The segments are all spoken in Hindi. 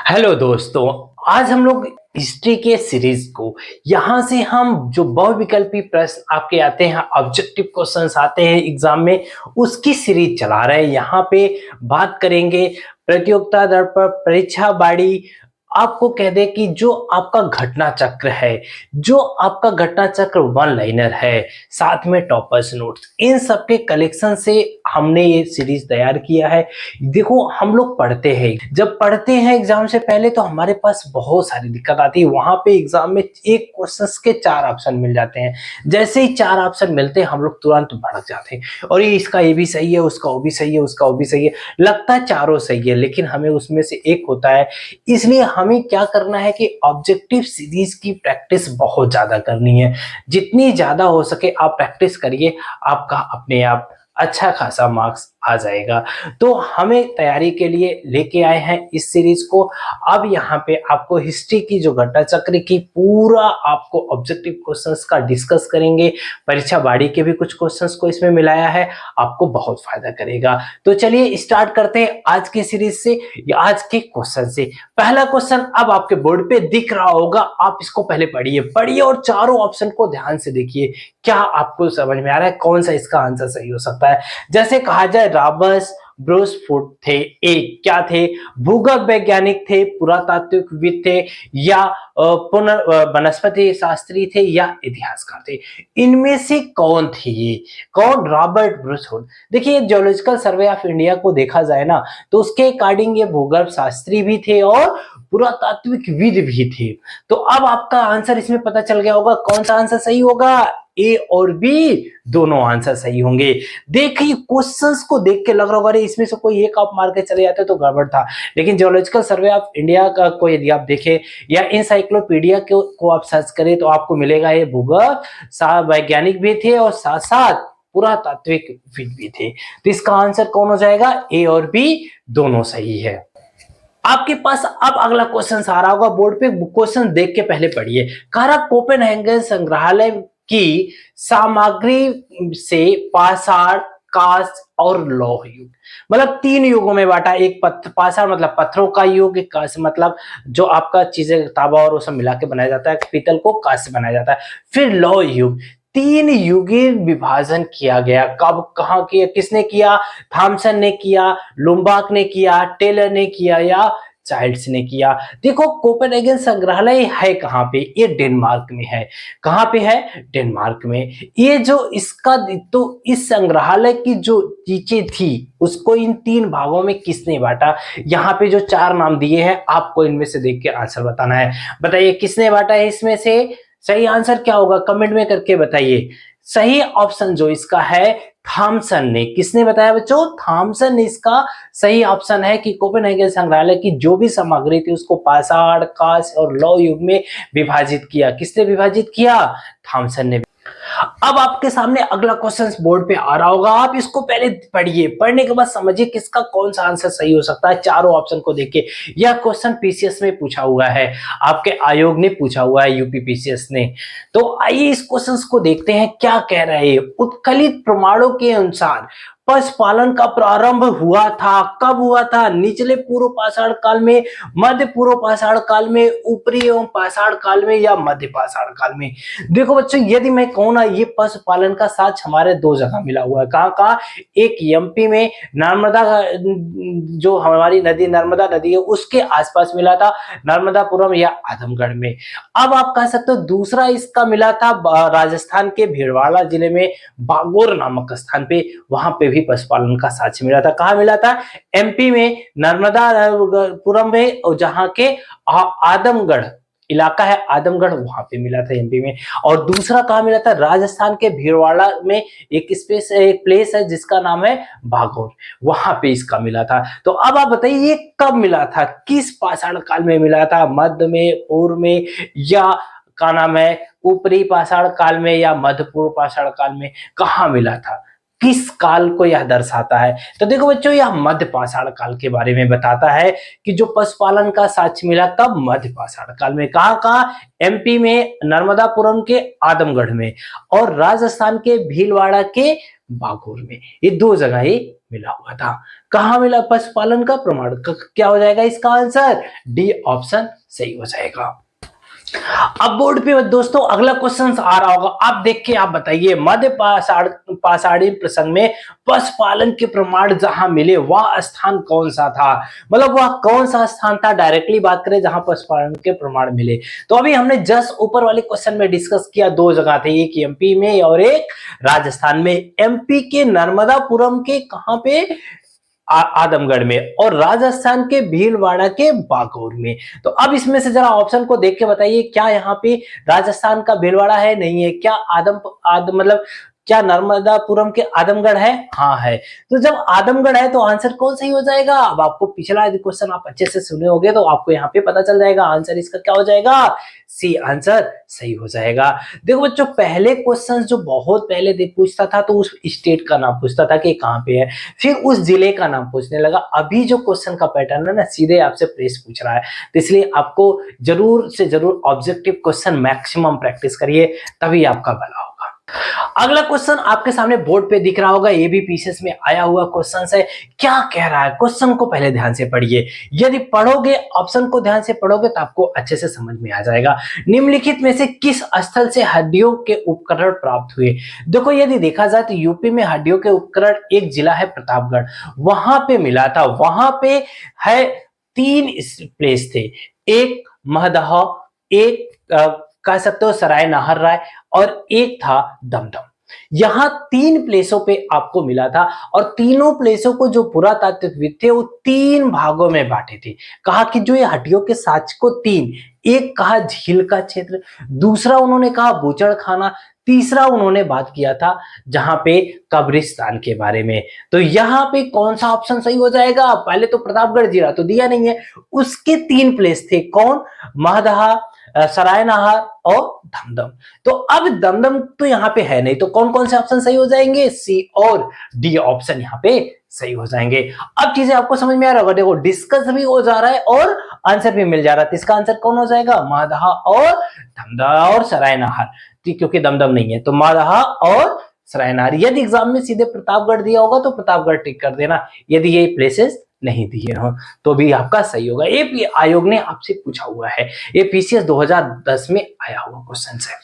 हेलो दोस्तों। आज हम लोग हिस्ट्री के सीरीज को यहाँ से हम जो बहुविकल्पी प्रश्न आपके आते हैं, ऑब्जेक्टिव क्वेश्चंस आते हैं एग्जाम में, उसकी सीरीज चला रहे हैं। यहाँ पे बात करेंगे प्रतियोगिता दर्पण, परीक्षा बाड़ी। आपको कह दे कि जो आपका घटना चक्र है, जो आपका घटना चक्र वन लाइनर है, साथ में टॉपर्स नोट्स, इन सब के कलेक्शन से हमने ये सीरीज तैयार किया है। देखो, हम लोग पढ़ते हैं, जब पढ़ते हैं एग्जाम से पहले तो हमारे पास बहुत सारी दिक्कत आती है। वहां पे एग्जाम में एक क्वेश्चन के चार ऑप्शन मिल जाते हैं। जैसे ही चार ऑप्शन मिलते हैं हम लोग तुरंत भड़क जाते हैं, और ये इसका ये भी सही है, उसका वो भी सही है, उसका वो भी सही है। लगता है चारों सही है, लेकिन हमें उसमें से एक होता है। इसलिए हमें क्या करना है कि ऑब्जेक्टिव सीरीज की प्रैक्टिस बहुत ज्यादा करनी है। जितनी ज्यादा हो सके आप प्रैक्टिस करिए, आपका अपने आप अच्छा खासा मार्क्स आ जाएगा। तो हमें तैयारी के लिए लेके आए हैं इस सीरीज को। अब यहाँ पे आपको हिस्ट्री की जो घटना चक्र की पूरा आपको ऑब्जेक्टिव क्वेश्चंस का डिस्कस करेंगे। परीक्षा बाड़ी के भी कुछ क्वेश्चंस को इसमें मिलाया है, आपको बहुत फायदा करेगा। तो चलिए स्टार्ट करते हैं आज की सीरीज से, या आज के क्वेश्चन से। पहला क्वेश्चन अब आपके बोर्ड पे दिख रहा होगा, आप इसको पहले पढ़िए पढ़िए और चारों ऑप्शन को ध्यान से देखिए। क्या आपको समझ में आ रहा है कौन सा इसका आंसर सही हो सकता है? जैसे कहा जाए, रॉबर्ट ब्रूसफुट थे, एक क्या थे? भूगोल वैज्ञानिक थे, पुरातात्विकविद थे, या वनस्पति शास्त्री थे, या इतिहासकार थे। इनमें से कौन थे ये? कौन? Robert Bruce Foote. देखिए, जियोलॉजिकल सर्वे ऑफ इंडिया को देखा जाए ना, तो उसके अकॉर्डिंग ये भूगोल शास्त्री भी थे और पुरातात्विकविद भी थे। तो अब आपका आंसर इसमें पता चल गया होगा कौन सा आंसर सही होगा। ए और बी दोनों आंसर सही होंगे। देखिए, क्वेश्चंस को देख के लग रहा होगा अरे इसमें से कोई एक आप मार के चले जाते तो गड़बड़ था, लेकिन जियोलॉजिकल सर्वे ऑफ इंडिया का को यदि आप देखें या इंसाइक्लोपीडिया को आप सर्च करें तो आपको मिलेगा ये भूगोल वैज्ञानिक भी थे और साथ साथ पुरातात्विक भी थे। तो इसका आंसर कौन हो जाएगा? ए और बी दोनों सही है। आपके पास अब अगला क्वेश्चन आ रहा होगा बोर्ड पे, क्वेश्चन देख के पहले पढ़िए। कह रहा, कोपेनहेगन संग्रहालय की सामग्री से पाषाण, कांस्य और लौह युग, मतलब तीन युगों में बांटा। एक पाषाण मतलब पत्थरों का युग, कांस्य मतलब जो आपका चीजें तांबा और वो सब मिला के बनाया जाता है, पीतल को कांस्य बनाया जाता है। फिर लौह युग, तीन युगीय विभाजन किया गया। कब, कहां किया, किसने किया? थॉमसन ने किया, लुम्बार्क ने किया, टेलर ने किया, या चाइल्ड्स ने किया। देखो, कोपेनहेगन संग्रहालय है कहां पे? ये डेनमार्क में है। कहां पे है? डेनमार्क में। ये जो इसका, तो इस संग्रहालय की जो चीजें थी उसको इन तीन भागों में किसने बांटा? यहाँ पे जो चार नाम दिए हैं आपको इनमें से देख के आंसर बताना है। बताइए किसने बांटा है इसमें से? सही आंसर क्या होगा कमेंट में करके बताइए। सही ऑप्शन जो इसका है, थॉमसन ने। किसने बताया बच्चों? थॉमसन ने इसका सही ऑप्शन है कि कोपेनहेगन संग्रहालय की जो भी सामग्री थी उसको पाषाण, कांस्य और लौह युग में विभाजित किया। किसने विभाजित किया? थॉमसन ने। अब आपके सामने अगला क्वेश्चन बोर्ड पे आ रहा होगा, आप इसको पहले पढ़िए, पढ़ने के बाद समझिए किसका कौन सा आंसर सही हो सकता है चारों ऑप्शन को देख के। यह क्वेश्चन पीसीएस में पूछा हुआ है, आपके आयोग ने पूछा हुआ है, यूपी पीसीएस ने। तो आइए इस क्वेश्चन को देखते हैं क्या कह रहे हैं। उत्कलित प्रमाणों के अनुसार पशुपालन का प्रारंभ हुआ था, कब हुआ था? निचले पूर्व पाषाण काल में, मध्य पूर्व पाषाण काल में, ऊपरी एवं पाषाण काल में, या मध्य पाषाण काल में। देखो बच्चों, यदि मैं कहूँ ना, ये पशुपालन का साक्ष्य हमारे दो जगह मिला हुआ है। कहाँ कहाँ? एक एमपी में, नर्मदा, जो हमारी नदी नर्मदा नदी है उसके आसपास मिला था, नर्मदापुरम या आजमगढ़ में। अब आप कह सकते हो दूसरा इसका मिला था राजस्थान के भीलवाड़ा जिले में, बागोर नामक स्थान पे, वहां पे भी पशुपालन का साक्ष्य मिला था। कहाँ मिला था? एमपी में, नर्मदापुरम में, और जहाँ के आदमगढ़ इलाका है, आदमगढ़, वहां पे मिला था एमपी में। और दूसरा कहाँ मिला था? राजस्थान के भीलवाड़ा में एक प्लेस है जिसका नाम है भागौर, वहां पे इसका मिला था। तो अब आप बताइए ये कब मिला था, किस पाषाण काल में मिला था? मध्य में, पूर्व में, या का नाम है ऊपरी पाषाण काल में, या मध्य पूर्व पाषाण काल में? कहाँ मिला था? किस काल को यह दर्शाता है? तो देखो बच्चों, यह मध्य पाषाण काल के बारे में बताता है कि जो पशुपालन का साक्ष्य मिला कब? मध्य पाषाण काल में। कहाँ? एमपी में नर्मदापुरम के आदमगढ़ में और राजस्थान के भीलवाड़ा के बागोर में, ये दो जगह ही मिला हुआ था। कहाँ मिला पशुपालन का प्रमाण? क्या हो जाएगा इसका आंसर? डी ऑप्शन सही हो जाएगा। अब बोर्ड पे दोस्तों अगला क्वेश्चन आ रहा होगा, आप देख के आप बताइए, मध्य पाषाणी प्रसंग में पशुपालन के प्रमाण जहां मिले वह स्थान कौन सा था? मतलब वह कौन सा स्थान था, डायरेक्टली बात करें जहां पशुपालन के प्रमाण मिले। तो अभी हमने जस्ट ऊपर वाले क्वेश्चन में डिस्कस किया, दो जगह थे, एक एमपी में और एक राजस्थान में। एमपी के नर्मदापुरम के कहां पे? आदमगढ़ में, और राजस्थान के भीलवाड़ा के बागौर में। तो अब इसमें से जरा ऑप्शन को देख के बताइए, क्या यहाँ पे राजस्थान का भीलवाड़ा है? नहीं है। क्या मतलब क्या नर्मदापुरम के आदमगढ़ है? हाँ है। तो जब आदमगढ़ है तो आंसर कौन सही हो जाएगा? अब आपको पिछला यदि क्वेश्चन आप अच्छे से सुने होंगे तो आपको यहाँ पे पता चल जाएगा, आंसर इसका क्या हो जाएगा? सी आंसर सही हो जाएगा। देखो बच्चों, पहले क्वेश्चन जो बहुत पहले पूछता था तो उस स्टेट का नाम पूछता था कि कहाँ पे है, फिर उस जिले का नाम पूछने लगा। अभी जो क्वेश्चन का पैटर्न है ना, सीधे आपसे प्लेस पूछ रहा है। तो इसलिए आपको जरूर से जरूर ऑब्जेक्टिव क्वेश्चन मैक्सिमम प्रैक्टिस करिए, तभी आपका भला होगा। अगला क्वेश्चन आपके सामने बोर्ड पे दिख रहा होगा, ये भी पीसीएस में आया हुआ क्वेश्चन है। क्या कह रहा है? क्वेश्चन को पहले ध्यान से पढ़िए, यदि पढ़ोगे, ऑप्शन को ध्यान से पढ़ोगे तो आपको अच्छे से समझ में आ जाएगा। निम्नलिखित में से किस स्थल से हड्डियों के उपकरण प्राप्त हुए? देखो, यदि देखा जाए तो यूपी में हड्डियों के उपकरण एक जिला है प्रतापगढ़, वहां पे मिला था। वहां पे है 3 प्लेस थे, एक महदह, एक कह सकते हो सराय नाहरराय, और एक था दमदम। यहां 3 प्लेसों पे आपको मिला था और तीनों प्लेसों को जो पुरातात्विक थे वो 3 भागों में बांटे थे। कहा कि जो ये हड्डियों के साक्ष्य को 3, एक कहा झील का क्षेत्र, दूसरा उन्होंने कहा बूचड़खाना, तीसरा उन्होंने बात किया था जहां पे कब्रिस्तान के बारे में। तो यहां पे कौन सा ऑप्शन सही हो जाएगा? पहले तो प्रतापगढ़ जिला तो दिया नहीं है, उसके 3 प्लेस थे, कौन? महदहा, सरायनाहार और दमदम। तो अब दमदम तो यहाँ पे है नहीं, तो कौन कौन से ऑप्शन सही हो जाएंगे? सी और डी ऑप्शन यहाँ पे सही हो जाएंगे। अब चीजें आपको समझ में आ रहा होगा, देखो डिस्कस भी हो जा रहा है और आंसर भी मिल जा रहा है। तो इसका आंसर कौन हो जाएगा? मादहा और दमदम और सरायनाहार, क्योंकि दमदम नहीं है तो मादहा और सरायनाहार। यदि एग्जाम में सीधे प्रतापगढ़ दिया होगा तो प्रतापगढ़ टिक कर देना, यदि ये प्लेसेस नहीं दिए हो तो भी आपका सही होगा। ये आयोग ने आपसे पूछा हुआ है, ये पीसीएस 2010 में आया हुआ क्वेश्चन है।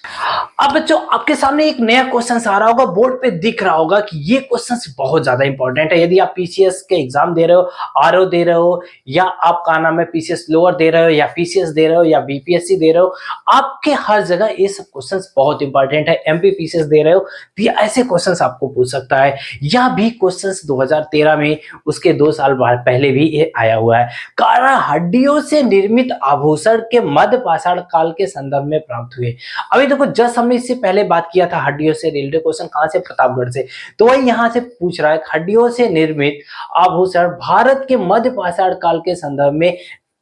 अब बच्चों आपके सामने एक नया क्वेश्चन आ रहा होगा, बोर्ड पे दिख रहा होगा कि ये क्वेश्चन बहुत ज्यादा इंपॉर्टेंट है। यदि आप पीसीएस के एग्जाम दे रहे हो, आरओ दे रहे हो, या आप का नाम है पीसीएस लोअर दे रहे हो, या पीसीएस दे रहे हो, या बीपीएससी दे रहे हो, आपके हर जगह ये सब क्वेश्चन बहुत इंपॉर्टेंट है। एमपी पीसीएस दे रहे हो तो ये ऐसे क्वेश्चन आपको पूछ सकता है। यह भी क्वेश्चन 2013 में, उसके 2 साल बाद पहले भी ये आया हुआ है। कारण हड्डियों से निर्मित आभूषण के मध्य पाषाण काल के संदर्भ में प्राप्त हुए। अभी देखो जस्ट हमने इससे पहले बात किया था हड्डियों से रिलेटेड क्वेश्चन, कहां से? प्रतापगढ़ से। तो वही यहां से पूछ रहा है, हड्डियों से निर्मित आभूषण भारत के मध्य पाषाण काल के संदर्भ में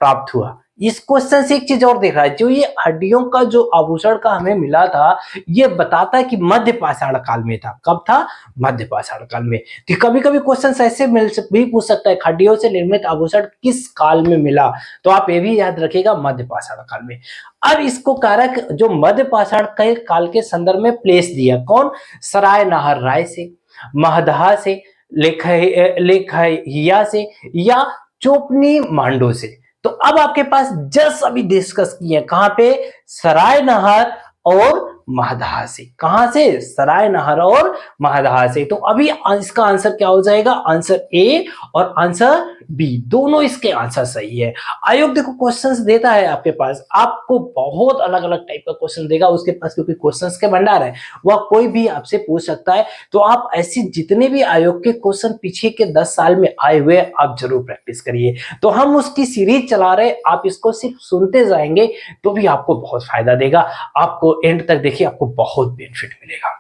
प्राप्त हुआ। इस क्वेश्चन से एक चीज और देख रहा है, जो ये हड्डियों का जो आभूषण का हमें मिला था, ये बताता है कि मध्य पाषाण काल में था। कब था? मध्य पाषाण काल में। तो कभी कभी क्वेश्चन ऐसे भी पूछ सकता है, हड्डियों से निर्मित आभूषण किस काल में मिला? तो आप ये भी याद रखिएगा, मध्य पाषाण काल में। अब इसको कारक जो मध्य पाषाण काल के संदर्भ में प्लेस दिया, कौन? सराय नाहरराय से, महदहा से, लेखहिया से, या चोपनी मांडो से। तो अब आपके पास जस्ट अभी डिस्कस किए, कहां पे? सराय नहर और महदहा से। कहां से? सराय नहर और महदहा से। तो अभी इसका आंसर क्या हो जाएगा? आंसर ए और आंसर बी, दोनों इसके आंसर सही है। आयोग देखो क्वेश्चंस देता है आपके पास, आपको बहुत अलग अलग टाइप का क्वेश्चन देगा उसके पास, क्योंकि क्वेश्चंस के भंडार है, वह कोई भी आपसे पूछ सकता है। तो आप ऐसी जितने भी आयोग के क्वेश्चन पीछे के 10 साल में आए हुए आप जरूर प्रैक्टिस करिए। तो हम उसकी सीरीज चला रहे, आप इसको सिर्फ सुनते जाएंगे तो भी आपको बहुत फायदा देगा। आपको एंड तक देखिए, आपको बहुत बेनिफिट मिलेगा।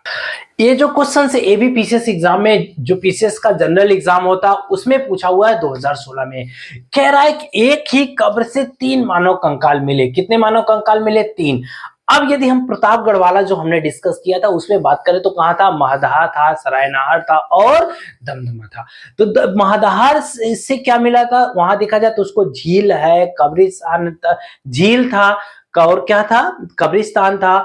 ये जो क्वेश्चन है ये भी पीसीएस एग्जाम में, जो पीसीएस का जनरल एग्जाम होता है उसमें पूछा हुआ है 2016 में। कह रहा है कि एक ही कब्र से 3 मानव कंकाल मिले। कितने मानव कंकाल मिले? 3। अब यदि हम प्रतापगढ़ वाला जो हमने डिस्कस किया था उसमें बात करें तो कहाँ था, महदहा था, सरायनाहर था और दमदमा था। तो महदहार से क्या मिला था, वहां देखा जाए तो उसको झील है, कब्रिस्तान झील था, और क्या था, कब्रिस्तान था,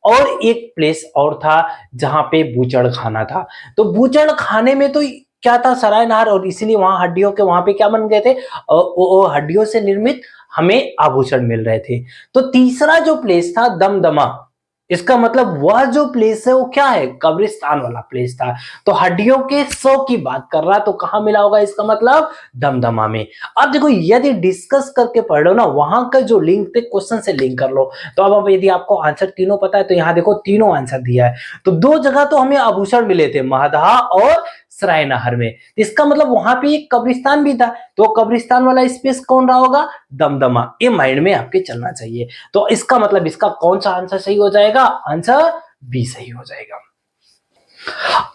और एक प्लेस और था जहां पे बूचड़ खाना था। तो बूचड़ खाने में तो क्या था, सरायनाहर, और इसीलिए वहां हड्डियों के वहां पे क्या बन गए थे, वो हड्डियों से निर्मित हमें आभूषण मिल रहे थे। तो तीसरा जो प्लेस था दमदमा, इसका मतलब वह जो प्लेस है वो क्या है, कब्रिस्तान वाला प्लेस था। तो हड्डियों के 100 की बात कर रहा, तो कहां मिला होगा, इसका मतलब दमदमा में। अब देखो यदि डिस्कस करके पढ़ लो ना, वहां का जो लिंक थे क्वेश्चन से लिंक कर लो। तो अब यदि आपको आंसर तीनों पता है तो यहाँ देखो तीनों आंसर दिया है। तो दो जगह तो हमें आभूषण मिले थे, महदहा और सरायनहर में। इसका मतलब वहां पे एक कब्रिस्तान भी था, तो कब्रिस्तान वाला स्पेस कौन रहा होगा, दमदमा। ये माइंड में आपके चलना चाहिए। तो इसका मतलब इसका कौन सा आंसर सही हो जाएगा, आंसर बी सही हो जाएगा।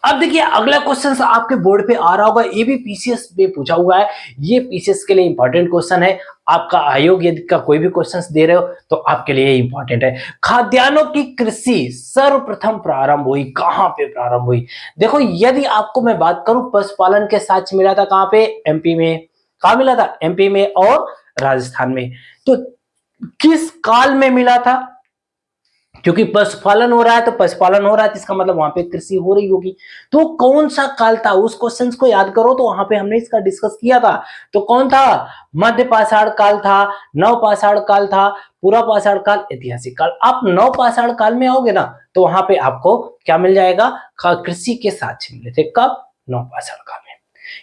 अब देखिए अगला क्वेश्चन आपके बोर्ड पे आ रहा होगा, ये भी पीसीएस में पूछा हुआ है। ये पीसीएस के लिए इंपॉर्टेंट क्वेश्चन है। आपका आयोग यदि का कोई भी क्वेश्चंस दे रहे हो तो आपके लिए इंपॉर्टेंट है। खाद्यान्नों की कृषि सर्वप्रथम प्रारंभ हुई, कहां पे प्रारंभ हुई। देखो यदि आपको मैं बात करूं, पशुपालन के साक्ष्य मिला था कहां पे, एमपी में। कहां मिला था, एमपी में और राजस्थान में। तो किस काल में मिला था, क्योंकि पशुपालन हो रहा है, तो पशुपालन हो रहा है इसका मतलब वहां पे कृषि हो रही होगी। तो कौन सा काल था, उस क्वेश्चन को याद करो, तो वहां पे हमने इसका डिस्कस किया था। तो कौन था, मध्य पाषाण काल था, नव पाषाण काल था, पूरा पाषाण काल, ऐतिहासिक काल। आप नव पाषाण काल में आओगे ना, तो वहां पे आपको क्या मिल जाएगा, कृषि के साक्ष्य मिले थे। कब, नव पाषाण काल में।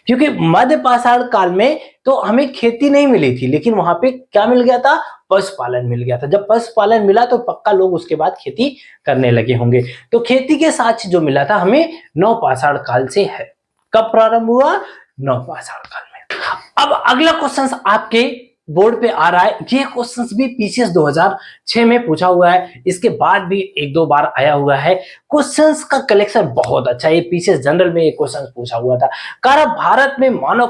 क्योंकि मध्य पाषाण काल में तो हमें खेती नहीं मिली थी, लेकिन वहां पे क्या मिल गया था, पशुपालन मिल गया था। जब पशुपालन मिला तो पक्का लोग उसके बाद खेती करने लगे होंगे। तो खेती के साक्ष्य जो मिला था हमें नव पाषाण काल से है। कब प्रारंभ हुआ, नव पाषाण काल में। अब अगला क्वेश्चन आपके बोर्ड पे आ रहा है। ये क्वेश्चन भी पीसीएस 2006 में पूछा हुआ है, इसके बाद भी एक दो बार आया हुआ है। क्वेश्चंस का कलेक्शन बहुत अच्छा है। पीसीएस जनरल में ये क्वेश्चन पूछा हुआ था। कारण भारत में मानव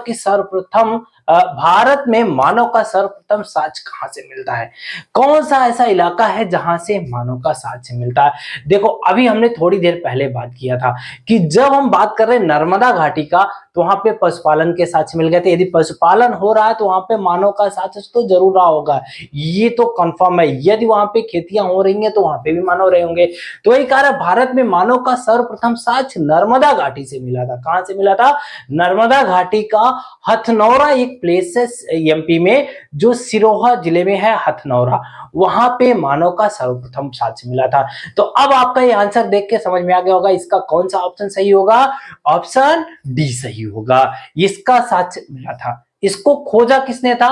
का सर्वप्रथम साक्ष्य कहां से मिलता है, कौन सा ऐसा इलाका है जहां से मानव का साक्ष्य मिलता है। देखो अभी हमने थोड़ी देर पहले बात किया था कि जब हम बात कर रहे हैं नर्मदा घाटी का, तो वहां पे पशुपालन के साक्ष्य मिल गए थे। यदि पशुपालन हो रहा है तो वहां पे मानव का साक्ष्य तो जरूर रहा होगा, ये तो कंफर्म है। यदि वहां पे खेतियां हो रही हैं तो वहां पे भी मानव रहे होंगे। तो यही कारण भारत में मानव का सर्वप्रथम साक्ष्य नर्मदा घाटी से मिला था। कहां से मिला था, नर्मदा घाटी का हथनौरा एक प्लेस है एमपी में, जो सिरोहा जिले में है हथनौरा, वहां पे मानव का सर्वप्रथम साक्ष्य मिला था। तो अब आपका ये आंसर देख के समझ में आ गया होगा इसका कौन सा ऑप्शन सही होगा, ऑप्शन डी सही होगा। इसका साक्ष्य मिला था। इसको खोजा किसने था,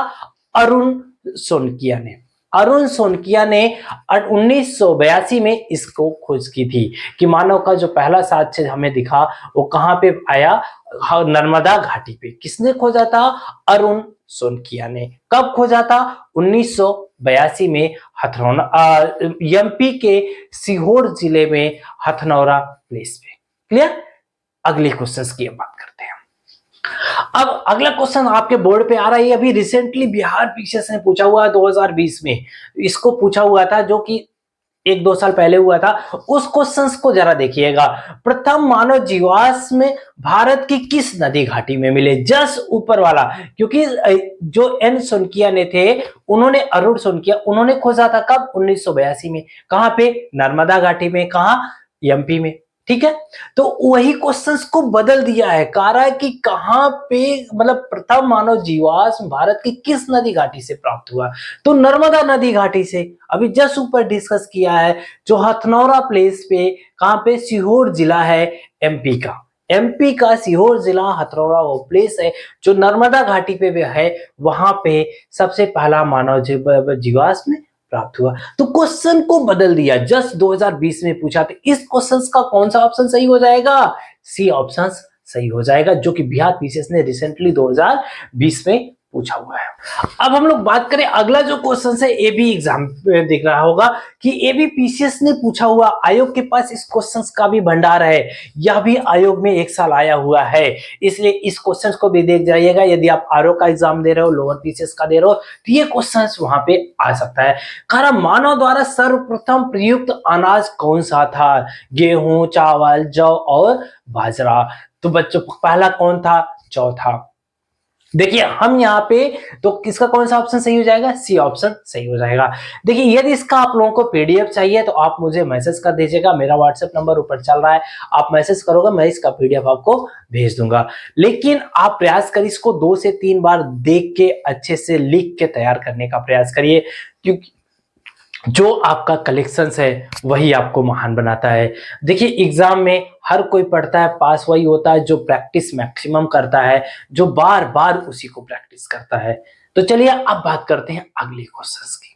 अरुण सोनकिया ने। अरुण सोनकिया ने 1982 में इसको खोज की थी कि मानव का जो पहला साक्ष्य हमें दिखा वो कहां पे आया, नर्मदा घाटी पे। किसने खोजा था, अरुण सोनकिया ने। कब खोजा था, 1982 में हथनौरा, एमपी के सीहोर जिले में हथनौरा प्लेस पे। क्लियर। अगले क्वेश्चन की बात करते हैं। अब अगला क्वेश्चन आपके बोर्ड पे आ रहा है, अभी रिसेंटली बिहार पीसीएस ने पूछा हुआ है 2020 में। इसको पूछा हुआ था जो कि एक दो साल पहले हुआ था। उस क्वेश्चंस को जरा देखिएगा। प्रथम मानव जीवाश्म भारत की किस नदी घाटी में मिले, जस्ट ऊपर वाला। क्योंकि जो एन सोनकिया ने थे, उन्होंने, अरुण सोनकिया, उन्होंने खोजा था कब, 1982 में। कहां पे, नर्मदा घाटी में। कहां, एमपी में। ठीक है। तो वही क्वेश्चंस को बदल दिया है, कह रहा है कि कहां पे, मतलब प्रथम मानव जीवाश्म भारत की किस नदी घाटी से प्राप्त हुआ, तो नर्मदा नदी घाटी से। अभी जस्ट ऊपर डिस्कस किया है, जो हथनौरा प्लेस पे, कहां पे, सीहोर जिला है एमपी का। एमपी का सीहोर जिला हथनौरा वो प्लेस है जो नर्मदा घाटी पे भी है। वहां पे सबसे पहला मानव जीवाश्म प्राप्त हुआ। तो क्वेश्चन को बदल दिया, जस्ट 2020 में पूछा था। इस क्वेश्चन का कौन सा ऑप्शन सही हो जाएगा, सी ऑप्शन सही हो जाएगा, जो कि बिहार पीसीएस ने रिसेंटली 2020 में पूछा हुआ है। अब हम लोग बात करें अगला जो क्वेश्चन है, ये भी एग्जाम में दिख रहा होगा कि ये भी पीसीएस ने पूछा हुआ, आयोग के पास इस क्वेश्चंस का भी भंडार है, यह भी आयोग में एक साल आया हुआ है, इसलिए इस क्वेश्चंस को भी देख जाइएगा। यदि आप आरओ का एग्जाम दे रहे हो, लोअर पीसीएस का दे रहे हो, तो ये क्वेश्चंस वहां पे आ सकता है। कारण मानव द्वारा सर्वप्रथम प्रयुक्त अनाज कौन सा था? गेहूं, चावल, जौ और बाजरा। तो बच्चों पहला कौन था? जौ था। देखिए हम यहाँ पे तो किसका कौन सा ऑप्शन सही हो जाएगा? सी ऑप्शन सही हो जाएगा। देखिए यदि इसका आप लोगों को पीडीएफ चाहिए तो आप मुझे मैसेज कर दीजिएगा, मेरा व्हाट्सएप नंबर ऊपर चल रहा है, आप मैसेज करोगे, मैं इसका पीडीएफ आपको भेज दूंगा। लेकिन आप प्रयास करिए इसको 2 से 3 बार देख के अच्छे से लिख के तैयार करने का प्रयास करिए, क्योंकि जो आपका कलेक्शंस है वही आपको महान बनाता है। देखिए एग्जाम में हर कोई पढ़ता है, पास वही होता है जो प्रैक्टिस मैक्सिमम करता है, जो बार बार उसी को प्रैक्टिस करता है। तो चलिए अब बात करते हैं अगले क्वेश्चंस की।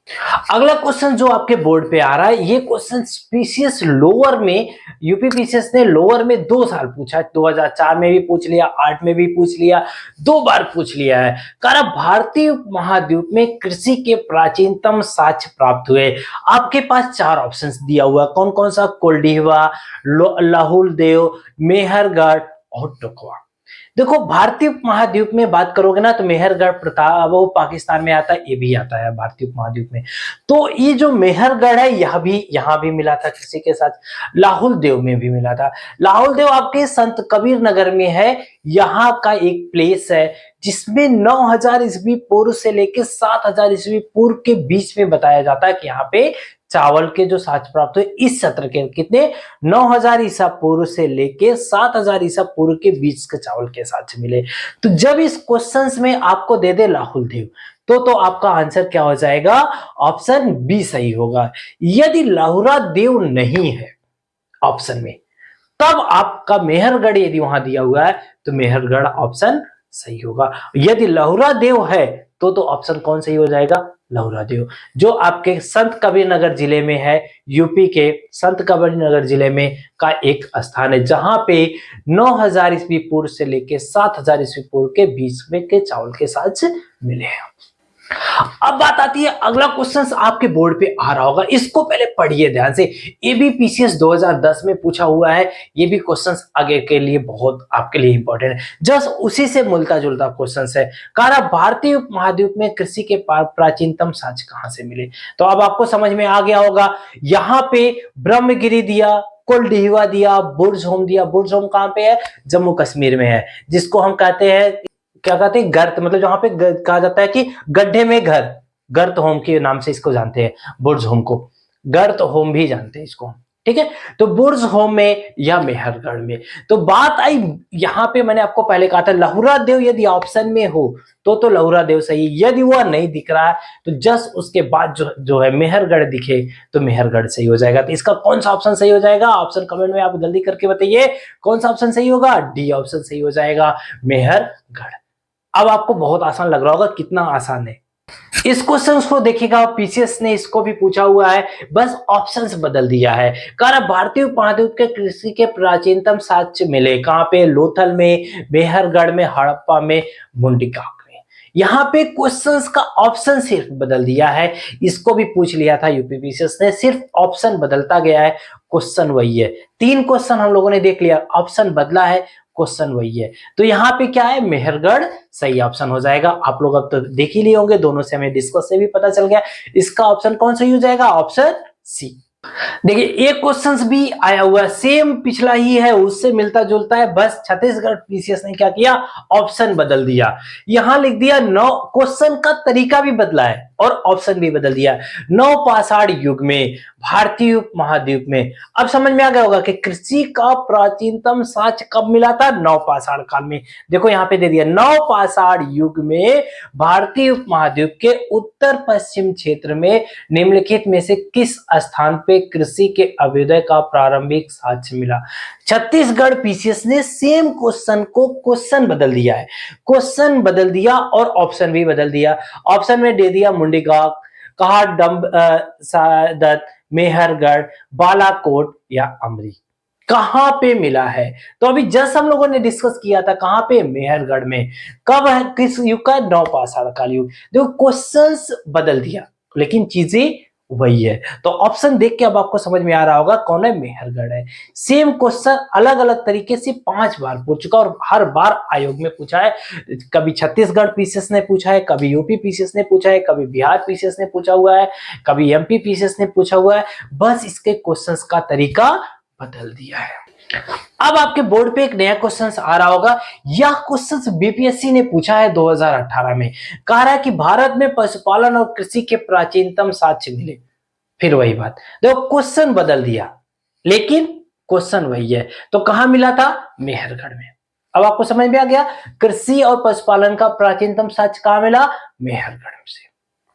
अगला क्वेश्चन जो आपके बोर्ड पे आ रहा है, ये क्वेश्चन पीसीएस लोअर में, यूपी पीसीएस ने लोअर में 2 साल पूछा है, 2004 में भी पूछ लिया, 8 में भी पूछ लिया, 2 बार पूछ लिया है। कारण भारतीय महाद्वीप में कृषि के प्राचीनतम साक्ष्य प्राप्त हुए। आपके पास 4 ऑप्शंस दिया हुआ, कौन कौन सा? कोल्डिवा, लाहुल देव, मेहरगढ़ और टोकवा। देखो भारतीय महाद्वीप में बात करोगे ना तो मेहरगढ़ प्रताप वो पाकिस्तान में आता है, ये भी आता है भारतीय महाद्वीप में। तो ये जो मेहरगढ़ है यह भी यहाँ भी मिला था किसी के साथ, लाहुल देव में भी मिला था। लाहुल देव आपके संत कबीर नगर में है, यहाँ का एक प्लेस है जिसमें 9000 ईस्वी पूर्व से लेकर 7000 ईस्वी पूर्व के बीच में बताया जाता है कि यहाँ पे चावल के जो साक्ष्य प्राप्त हुए इस सत्र के, कितने? 9000 ईसा पूर्व से लेके 7000 ईसा पूर्व के बीच के चावल के साक्ष्य मिले। तो जब इस क्वेश्चंस में आपको दे दे लाहुल देव, तो आपका आंसर क्या हो जाएगा? ऑप्शन बी सही होगा। यदि लाहुरा देव नहीं है ऑप्शन में, तब आपका मेहरगढ़ यदि वहां दिया हुआ है तो मेहरगढ़ ऑप्शन सही होगा। यदि लाहुरा देव है तो ऑप्शन कौन सही हो जाएगा? लाहुरा देव, जो आपके संत कबीर नगर जिले में है, यूपी के संत कबीर नगर जिले में का एक स्थान है जहां पे 9000 ईस्वी पूर्व से लेके 7000 ईस्वी पूर्व के बीच में के चावल के साथ मिले हैं। अब बात आती है अगला क्वेश्चन आपके बोर्ड पे आ रहा होगा, इसको पहले पढ़िए ध्यान से। ये भी पीसीएस 2010 में पूछा हुआ है, ये भी क्वेश्चन आगे के लिए बहुत आपके लिए इंपॉर्टेंट है, जस्ट उसी से मिलता जुलता क्वेश्चन है। कारण भारतीय महाद्वीप में कृषि के प्राचीनतम साक्ष्य कहां से मिले? तो अब आपको समझ में आ गया होगा, यहाँ पे ब्रह्मगिरी दिया, कोल्डिहिवा दिया, बुर्ज होम दिया। बुर्ज होम कहां पे है? जम्मू कश्मीर में है, जिसको हम कहते हैं क्या कहते हैं? गर्त, मतलब जहां पे कहा जाता है कि गड्ढे में घर, गर्त होम के नाम से इसको जानते हैं, बुर्ज होम को गर्त होम भी जानते हैं इसको, ठीक है। तो बुर्ज होम में या मेहरगढ़ में। तो बात आई यहाँ पे, मैंने आपको पहले कहा था लाहुरा देव यदि ऑप्शन में हो तो लाहुरा देव सही, यदि वह नहीं दिख रहा है तो जस्ट उसके बाद जो है मेहरगढ़ दिखे तो मेहरगढ़ सही हो जाएगा। तो इसका कौन सा ऑप्शन सही हो जाएगा? ऑप्शन कमेंट में आप जल्दी करके बताइए कौन सा ऑप्शन सही होगा? डी ऑप्शन सही हो जाएगा, मेहरगढ़। अब आपको बहुत आसान लग रहा होगा, कितना आसान है। इस क्वेश्चन को देखिएगा, पीसीएस ने इसको भी पूछा हुआ है, बस ऑप्शंस बदल दिया है। कारण भारतीय उपमहाद्वीप के कृषि के प्राचीनतम साक्ष्य मिले कहां पे? लोथल में, मेहरगढ़ में, हड़प्पा में, मुंडीकाक में। यहाँ पे क्वेश्चंस का ऑप्शन सिर्फ बदल दिया है, इसको भी पूछ लिया था यूपी पीसीएस ने, सिर्फ ऑप्शन बदलता गया है, क्वेश्चन वही है। 3 क्वेश्चन हम लोगों ने देख लिया, ऑप्शन बदला है, क्वेश्चन वही है। तो यहाँ पे क्या है? मेहरगढ़ सही ऑप्शन हो जाएगा। आप लोग अब तो देख ही लिए होंगे, दोनों से हमें डिस्कस से भी पता चल गया, इसका ऑप्शन कौन सही हो जाएगा? Option C. देखिए एक क्वेश्चन भी आया हुआ है, सेम पिछला ही है, उससे मिलता जुलता है, बस छत्तीसगढ़ पीसीएस ने क्या किया? ऑप्शन बदल दिया। यहां लिख दिया 9, क्वेश्चन का तरीका भी बदला है और ऑप्शन भी बदल दिया। नवपाषाण युग में, भारतीय उपमहाद्वीप में। अब समझ में आ गया होगा कि कृषि का प्राचीनतम साक्ष्य कब मिला था? नवपाषाण काल में। देखो यहाँ पे दे दिया, नवपाषाण युग में भारतीय उपमहाद्वीप के उत्तर पश्चिम क्षेत्र में निम्नलिखित में से किस स्थान पे कृषि के अभ्युदय का प्रारंभिक साक्ष्य मिला? छत्तीसगढ़ पीसीएस ने सेम क्वेश्चन को क्वेश्चन बदल दिया है, क्वेश्चन बदल दिया और ऑप्शन भी बदल दिया। ऑप्शन में दे दिया मुंडीकाक, कहा डम्ब, सादत, मेहरगढ़, बालाकोट या अमरी। कहां पे मिला है? तो अभी जस्ट हम लोगों ने डिस्कस किया था कहां पे, मेहरगढ़ में। कब है, किस युग का? नवपाषाण काल युग। देखो क्वेश्चंस बदल दिया लेकिन चीजें वही है। तो ऑप्शन देख के अब आपको समझ में आ रहा होगा कौन है, मेहरगढ़ है। सेम क्वेश्चन अलग अलग तरीके से 5 बार पूछ चुका और हर बार आयोग में पूछा है। कभी छत्तीसगढ़ पीसीएस ने पूछा है, कभी यूपी पीसीएस ने पूछा है, कभी बिहार पीसीएस ने पूछा हुआ है, कभी एमपी पीसीएस ने पूछा हुआ है। बस इसके क्वेश्चंस का तरीका बदल दिया है। अब आपके बोर्ड पे एक नया क्वेश्चन आ रहा होगा। यह क्वेश्चन बीपीएससी ने पूछा है 2018 में। कह रहा है कि भारत में पशुपालन और कृषि के प्राचीनतम साक्ष्य मिले। फिर वही बात, देखो क्वेश्चन बदल दिया लेकिन क्वेश्चन वही है। तो कहां मिला था? मेहरगढ़ में। अब आपको समझ में आ गया, कृषि और पशुपालन का प्राचीनतम साक्ष्य कहां मिला? मेहरगढ़ से।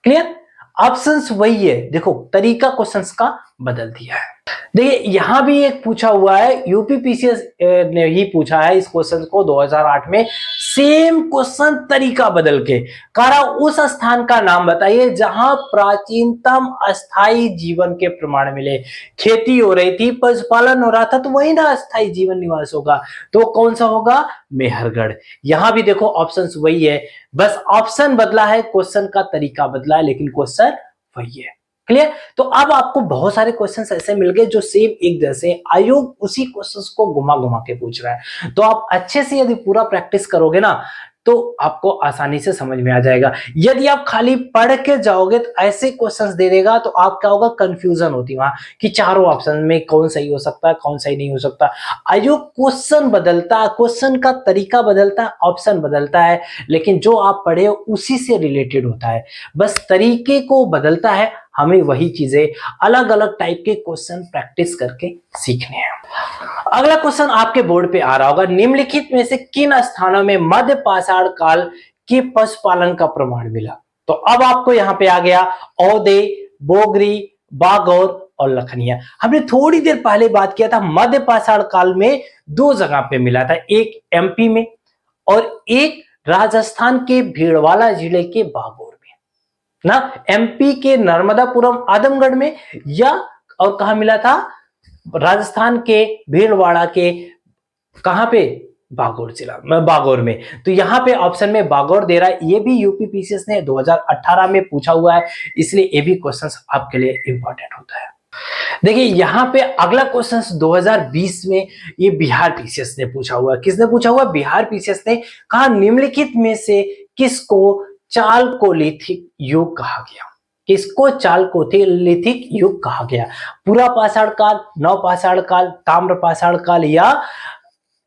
क्लियर? ऑप्शंस वही है, देखो तरीका क्वेश्चंस का बदल दिया है। देखिए यहां भी एक पूछा हुआ है, यूपी पीसीएस ने ही पूछा है इस क्वेश्चन को 2008 में। सेम क्वेश्चन तरीका बदल के कह रहा उस स्थान का नाम बताइए जहां प्राचीनतम अस्थाई जीवन के प्रमाण मिले। खेती हो रही थी, पशुपालन हो रहा था, तो वही ना अस्थाई जीवन निवास होगा। तो कौन सा होगा? मेहरगढ़। यहां भी देखो ऑप्शंस वही है, बस ऑप्शन बदला है, क्वेश्चन का तरीका बदला है, लेकिन क्वेश्चन वही है। क्लियर? तो अब आपको बहुत सारे क्वेश्चंस ऐसे मिल गए जो सेम एक जैसे, आयोग उसी क्वेश्चंस को घुमा घुमा के पूछ रहा है। तो आप अच्छे से यदि पूरा प्रैक्टिस करोगे ना तो आपको आसानी से समझ में आ जाएगा। यदि आप खाली पढ़ के जाओगे तो ऐसे क्वेश्चंस दे देगा तो आप क्या होगा, कंफ्यूजन होती वहां कि चारों ऑप्शन में कौन सही हो सकता है, कौन सही नहीं हो सकता। आयोग क्वेश्चन बदलता है, क्वेश्चन का तरीका बदलता है, ऑप्शन बदलता है, लेकिन जो आप पढ़े हो उसी से रिलेटेड होता है। बस तरीके को बदलता है, हमें वही चीजें अलग अलग टाइप के क्वेश्चन प्रैक्टिस करके सीखने हैं। अगला क्वेश्चन आपके बोर्ड पे आ रहा होगा, निम्नलिखित में से किन स्थानों में मध्य पाषाण काल के पशुपालन का प्रमाण मिला? तो अब आपको यहां पे आ गया औदे, बोगरी, बागौर और लखनिया। हमने थोड़ी देर पहले बात किया था मध्य पाषाण काल में 2 जगह पे मिला था, एक एमपी में और एक राजस्थान के भीलवाड़ा जिले के बागौर में ना, एमपी के नर्मदापुरम आदमगढ़ में, या और कहा मिला था? राजस्थान के भीलवाड़ा के कहां पे? बागौर जिला में, बागौर में। तो यहां पे ऑप्शन में बागौर दे रहा है। ये भी यूपी पीसीएस ने 2018 में पूछा हुआ है, इसलिए ये भी क्वेश्चन आपके लिए इंपॉर्टेंट होता है। देखिए यहां पे अगला क्वेश्चन 2020 में ये बिहार पीसीएस ने पूछा हुआ है। किसने पूछा हुआ? बिहार पीसीएस ने। कहा निम्नलिखित में से किसको चालकोलिथिक युग कहा गया? किसको चालकोलिथिक युग कहा गया? पूरा पाषाण काल, नवपाषाण काल, ताम्र पाषाण काल या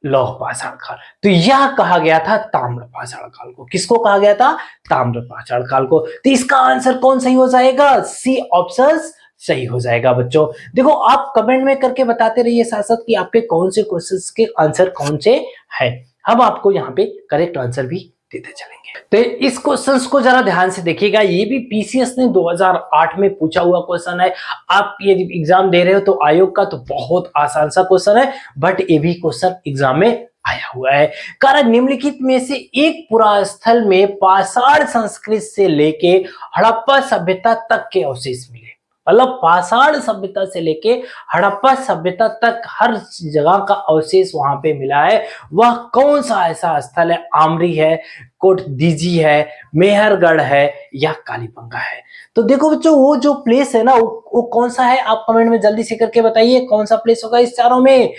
लौह पाषाण काल? तो यह कहा गया था ताम्र पाषाण काल को। किसको कहा गया था? ताम्र पाषाण काल को। तो इसका आंसर कौन सही हो जाएगा? सी ऑप्शन सही हो जाएगा बच्चों। देखो आप कमेंट में करके बताते रहिए साथ साथ कि आपके कौन से क्वेश्चंस के आंसर कौन से है, हम आपको यहाँ पे करेक्ट आंसर भी देते चलेंगे। तो इस क्वेश्चंस को जरा ध्यान से देखिएगा, ये भी पीसीएस ने 2008 में पूछा हुआ क्वेश्चन है। आप ये एग्जाम दे रहे हो तो आयोग का तो बहुत आसान सा क्वेश्चन है, बट ये भी क्वेश्चन एग्जाम में आया हुआ है। कारण निम्नलिखित में से एक पुरा स्थल में पाषाण संस्कृति से लेके हड़प्पा सभ्यता तक के अवशेष मिले। मतलब पाषाण सभ्यता से लेके हड़प्पा सभ्यता तक हर जगह का अवशेष वहां पे मिला है। वह कौन सा ऐसा स्थल है? आमरी है, कोटदीजी है, मेहरगढ़ है या कालीबंगा है? तो देखो बच्चों वो जो प्लेस है ना वो कौन सा है? आप कमेंट में जल्दी से करके बताइए कौन सा प्लेस होगा इस चारों में,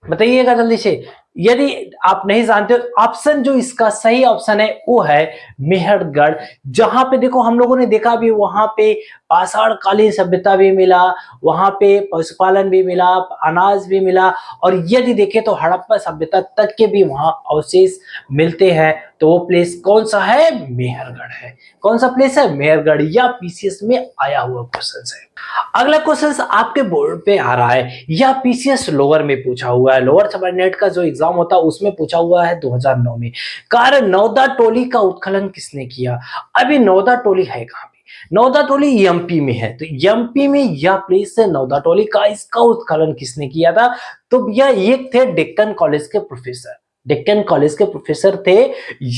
बताइएगा जल्दी से। यदि आप नहीं जानते हो ऑप्शन जो इसका सही ऑप्शन है वो है मेहरगढ़। जहां पे देखो हम लोगों ने देखा भी वहां पे पाषाण कालीन सभ्यता भी मिला, वहां पे पशुपालन भी मिला, अनाज भी मिला, और यदि देखें तो हड़प्पा सभ्यता तक के भी वहां अवशेष मिलते हैं। तो वो प्लेस कौन सा है? मेहरगढ़ है। कौन सा प्लेस है? मेहरगढ़। या पीसीएस में आया हुआ क्वेश्चन है। अगला क्वेश्चन आपके बोर्ड पे आ रहा है, यह पीसीएस लोअर में पूछा हुआ है। लोअर सबऑर्डिनेट का जो एग्जाम होता है उसमें पूछा हुआ है 2009 में। कारण नौदा टोली का उत्खनन किसने किया? अभी नौदा टोली है कहां पे? नौदा टोली एमपी में है। तो एमपी में यह प्लेस है नौदा टोली का, इसका उत्खनन किसने किया था? तो यह एक थे डेक्कन कॉलेज के प्रोफेसर। डेक्कन कॉलेज के प्रोफेसर थे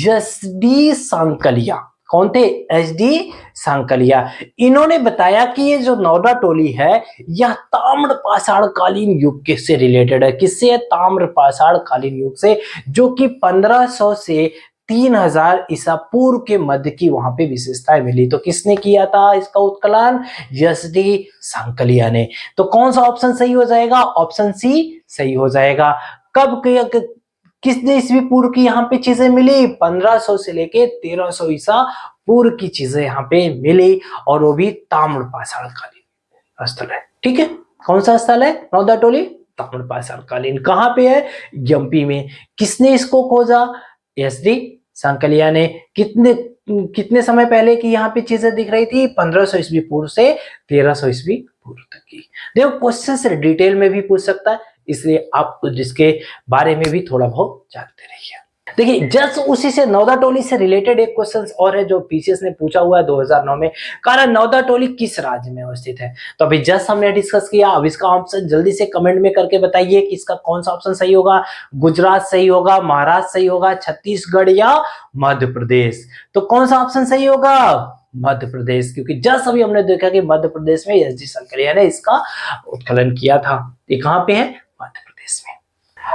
एस डी सांकलिया। कौन थे? एच.डी. सांकलिया। इन्होंने बताया कि ये जो नौदा टोली है यह ताम्र पाषाण कालीन युग के से रिलेटेड है। किससे? ताम्र पाषाण कालीन युग से, जो कि 1500 से 3000 ईसा पूर्व के मध्य की वहां पे विशेषताएं मिली। तो किसने किया था इसका उत्खनन? एच.डी. सांकलिया ने। तो कौन सा ऑप्शन सही हो जाएगा? ऑप्शन सी सही हो जाएगा। कब किसने ईस्वी पूर्व की यहाँ पे चीजें मिली? 1500 से लेके 1300 ईसा पूर्व की चीजें यहाँ पे मिली, और वो भी ताम्र पाषाण कालीन स्थल है। ठीक है, कौन सा स्थल है? नौदा टोली ताम्र पाषाण कालीन। कहाँ पे है? एमपी में। किसने इसको खोजा? एच.डी. सांकलिया ने। कितने कितने समय पहले की यहाँ पे चीजें दिख रही थी? 1500 ईस्वी पूर्व से 1300 ईस्वी पूर्व तक की। देखो क्वेश्चन से डिटेल में भी पूछ सकता है, इसलिए आप जिसके बारे में भी थोड़ा बहुत जानते रहिए। देखिए जस्ट उसी से नौदा टोली से रिलेटेड एक क्वेश्चन और है जो पीसीएस ने पूछा हुआ है 2009 में। कारण नौदा टोली किस राज्य में अवस्थित है? तो अभी जस्ट हमने डिस्कस किया। अब इसका ऑप्शन जल्दी से कमेंट में करके बताइए कि इसका कौन सा ऑप्शन सही होगा। गुजरात सही होगा, महाराष्ट्र सही होगा, छत्तीसगढ़ या मध्य प्रदेश? तो कौन सा ऑप्शन सही होगा? मध्य प्रदेश, क्योंकि जस्ट अभी हमने देखा कि मध्य प्रदेश में एच.डी. सांकलिया ने इसका उत्खनन किया था। ये कहां पे है? मध्य प्रदेश में।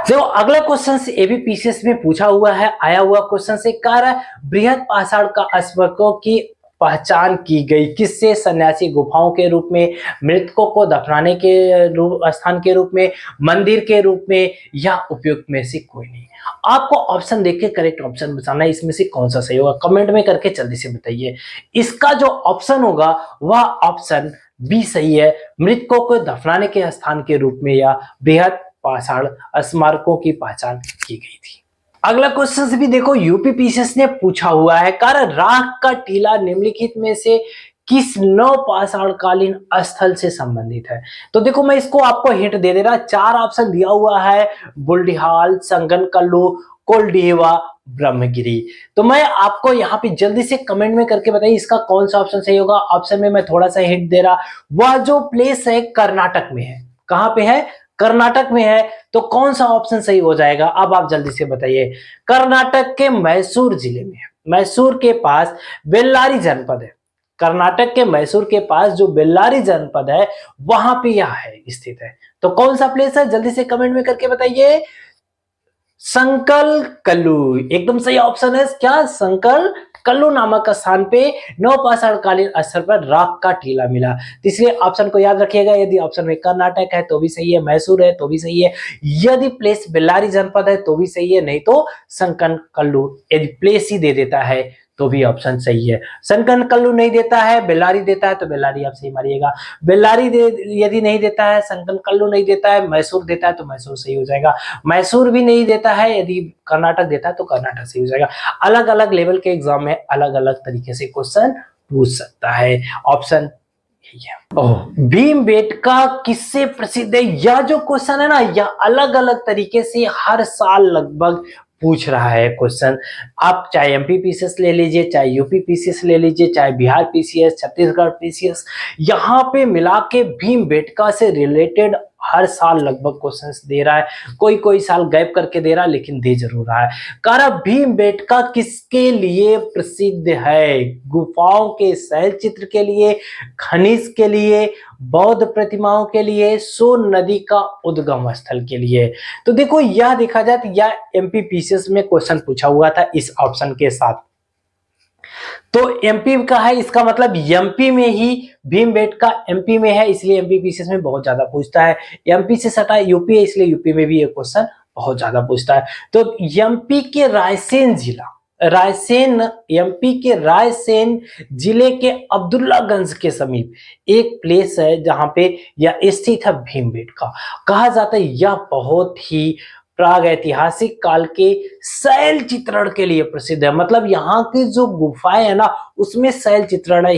देखो अगला क्वेश्चन से ये भी पीसीएस में पूछा हुआ है, आया हुआ क्वेश्चन से कार्य बृहद पाषाण का स्मारकों की पहचान की गई किससे? सन्यासी गुफाओं के रूप में, मृतकों को दफनाने के स्थान के रूप में, मंदिर के रूप में, या उपयुक्त में से कोई नहीं। आपको ऑप्शन देख के करेक्ट ऑप्शन बताना है, इसमें से कौन सा सही होगा। कमेंट में करके जल्दी से बताइए। इसका जो ऑप्शन होगा वह ऑप्शन बी सही है, मृतकों को दफनाने के स्थान के रूप में या बृहद पाषाण स्मारकों की पहचान की गई थी। अगला क्वेश्चन से भी देखो यूपी पीसीएस ने पूछा हुआ है, कारण राख का टीला निम्नलिखित में से किस नव पाषाण कालीन स्थल से संबंधित है? तो देखो मैं इसको आपको हिंट दे रहा, 4 ऑप्शन दिया हुआ है, बुल्ढिहाल, संगनकल्लू, कोलडीवा, ब्रह्मगिरी। तो मैं आपको यहाँ पे जल्दी से कमेंट में करके बताइए इसका कौन सा ऑप्शन सही होगा। ऑप्शन में मैं थोड़ा सा हिंट दे रहा, वह जो प्लेस है कर्नाटक में है। कहां पे है? कर्नाटक में है। तो कौन सा ऑप्शन सही हो जाएगा? अब आप जल्दी से बताइए। कर्नाटक के मैसूर जिले में है। मैसूर के पास बेल्लारी जनपद है। कर्नाटक के मैसूर के पास जो बेल्लारी जनपद है वहां पे यह है स्थित है। तो कौन सा प्लेस है? जल्दी से कमेंट में करके बताइए। संकल कल्लू एकदम सही ऑप्शन है। क्या? संकल कल्लू नामक स्थान पे नवपाषाण कालीन स्थल पर राख का टीला मिला। तो इसलिए ऑप्शन को याद रखिएगा। यदि ऑप्शन में कर्नाटक है तो भी सही है, मैसूर है तो भी सही है, यदि प्लेस बेल्लारी जनपद है तो भी सही है, नहीं तो संकन कल्लू यदि प्लेस ही दे देता है तो भी ऑप्शन सही है। संकन कल्लू नहीं देता है, बेल्लारी देता है तो बेल्लारी आप सही मारिएगा। बेल्लारी यदि नहीं देता है, संकन कल्लू नहीं देता है, मैसूर देता है तो मैसूर सही हो जाएगा। मैसूर भी नहीं देता है, यदि कर्नाटक देता है तो कर्नाटक सही हो जाएगा। अलग अलग लेवल के एग्जाम में अलग अलग तरीके से क्वेश्चन पूछ सकता है। ऑप्शन भीमबेटका किससे प्रसिद्ध है? यह जो क्वेश्चन है ना, यह अलग अलग तरीके से हर साल लगभग पूछ रहा है क्वेश्चन। आप चाहे एमपी पीसीएस ले लीजिए, चाहे यूपी पीसीएस ले लीजिए, चाहे बिहार पीसीएस, छत्तीसगढ़ पीसीएस, यहाँ पे मिला के भीमबेटका से रिलेटेड हर साल लगभग क्वेश्चंस दे रहा है। कोई कोई साल गैप करके दे रहा है, लेकिन दे जरूर रहा है। कारण भीमबेटका किसके लिए प्रसिद्ध है? गुफाओं के शैल चित्र के लिए, खनिज के लिए, बौद्ध प्रतिमाओं के लिए, सोन नदी का उद्गम स्थल के लिए। तो देखो यह देखा जाए तो यह एमपी पीसीएस में क्वेश्चन पूछा हुआ था इस ऑप्शन के साथ। तो एमपी का है, इसका मतलब एमपी में ही भीमबेटका एमपी में है, इसलिए एमपी पीसीएस में बहुत ज्यादा पूछता है। एमपी से सटा यूपी है, इसलिए यूपी में भी ये क्वेश्चन बहुत ज्यादा पूछता है। तो एमपी के रायसेन जिला, रायसेन, एमपी के रायसेन जिले के अब्दुल्लागंज के समीप एक प्लेस है जहां पे यह स्थित है भीमबेटका। कहा जाता है यह बहुत ही प्राग ऐतिहासिक काल के शैल चित्रण के लिए प्रसिद्ध है। मतलब यहाँ की जो गुफाएं है ना, उसमें शैल चित्रण है,